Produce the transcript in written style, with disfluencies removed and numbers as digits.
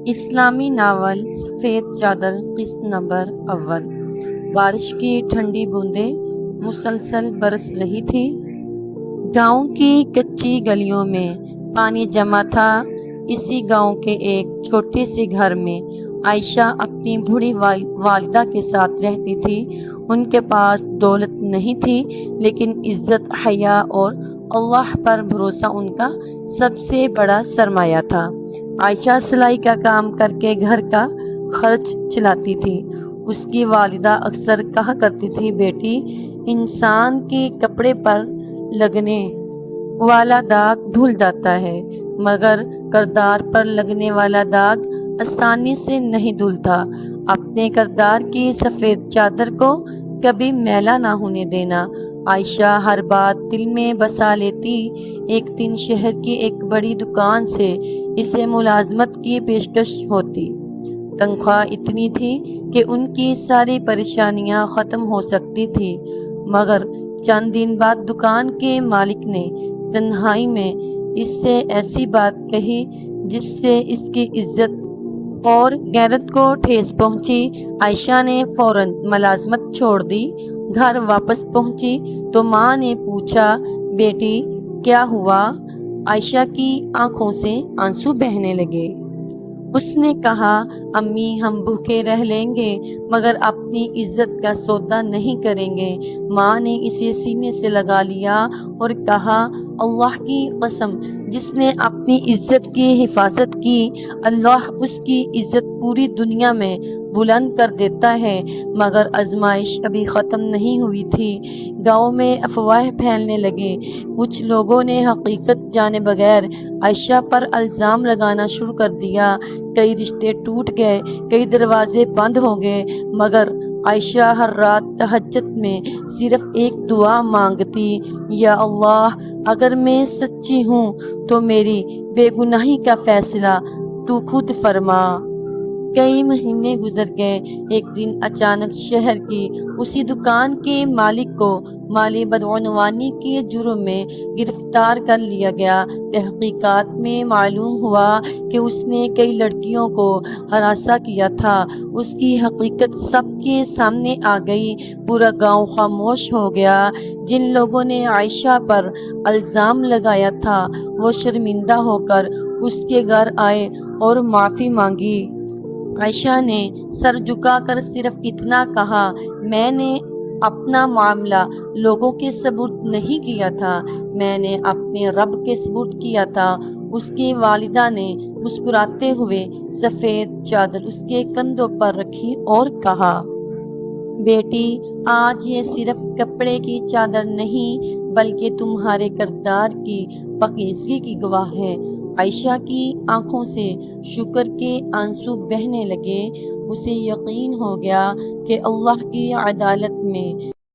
اسلامی ناول سفید چادر قسط نمبر اول۔ بارش کی ٹھنڈی بوندیں مسلسل برس رہی تھی۔ گاؤں کی کچی گلیوں میں پانی جمع تھا۔ اسی گاؤں کے ایک چھوٹے سے گھر میں عائشہ اپنی بوڑھی والدہ کے ساتھ رہتی تھی۔ ان کے پاس دولت نہیں تھی، لیکن عزت، حیا اور اللہ پر بھروسہ ان کا سب سے بڑا سرمایہ تھا۔ عائشہ سلائی کا کام کر کے گھر کا خرچ چلاتی تھی۔ اس کی والدہ اکثر کہا کرتی تھی، بیٹی، انسان کے کپڑے پر لگنے والا داغ دھل جاتا ہے، مگر کردار پر لگنے والا داغ آسانی سے نہیں دھلتا۔ اپنے کردار کی سفید چادر کو کبھی میلا نہ ہونے دینا۔ عائشہ ہر بات دل میں بسا لیتی۔ ایک دن شہر کی ایک بڑی دکان سے اسے ملازمت کی پیشکش ہوتی۔ تنخواہ اتنی تھی کہ ان کی ساری پریشانیاں ختم ہو سکتی تھی، مگر چند دن بعد دکان کے مالک نے تنہائی میں اس سے ایسی بات کہی جس سے اس کی عزت اور غیرت کو ٹھیس پہنچی۔ عائشہ نے فوراً ملازمت چھوڑ دی۔ گھر واپس پہنچی تو ماں نے پوچھا، بیٹی کیا ہوا؟ عائشہ کی آنکھوں سے آنسو بہنے لگے۔ اس نے کہا، امی، ہم بھوکے رہ لیں گے مگر اپنی عزت کا سودا نہیں کریں گے۔ ماں نے اسے سینے سے لگا لیا اور کہا، اللہ کی قسم، جس نے اپنی عزت کی حفاظت کی، اللہ اس کی عزت پوری دنیا میں بلند کر دیتا ہے۔ مگر آزمائش ابھی ختم نہیں ہوئی تھی۔ گاؤں میں افواہ پھیلنے لگے۔ کچھ لوگوں نے حقیقت جانے بغیر عائشہ پر الزام لگانا شروع کر دیا۔ کئی رشتے ٹوٹ گئے، کئی دروازے بند ہو گئے، مگر عائشہ ہر رات تہجد میں صرف ایک دعا مانگتی، یا اللہ، اگر میں سچی ہوں تو میری بے گناہی کا فیصلہ تو خود فرما۔ کئی مہینے گزر گئے۔ ایک دن اچانک شہر کی اسی دکان کے مالک کو مالی بدعنوانی کے جرم میں گرفتار کر لیا گیا۔ تحقیقات میں معلوم ہوا کہ اس نے کئی لڑکیوں کو ہراساں کیا تھا۔ اس کی حقیقت سب کے سامنے آ گئی۔ پورا گاؤں خاموش ہو گیا۔ جن لوگوں نے عائشہ پر الزام لگایا تھا وہ شرمندہ ہو کر اس کے گھر آئے اور معافی مانگی۔ عائشہ نے سر جھکا کر صرف اتنا کہا، میں نے اپنا معاملہ لوگوں کے سپرد نہیں کیا تھا، میں نے اپنے رب کے سپرد کیا تھا۔ اس کی والدہ نے مسکراتے ہوئے سفید چادر اس کے کندھوں پر رکھی اور کہا، بیٹی، آج یہ صرف کپڑے کی چادر نہیں بلکہ تمہارے کردار کی پاکیزگی کی گواہ ہے۔ عائشہ کی آنکھوں سے شکر کے آنسو بہنے لگے۔ اسے یقین ہو گیا کہ اللہ کی عدالت میں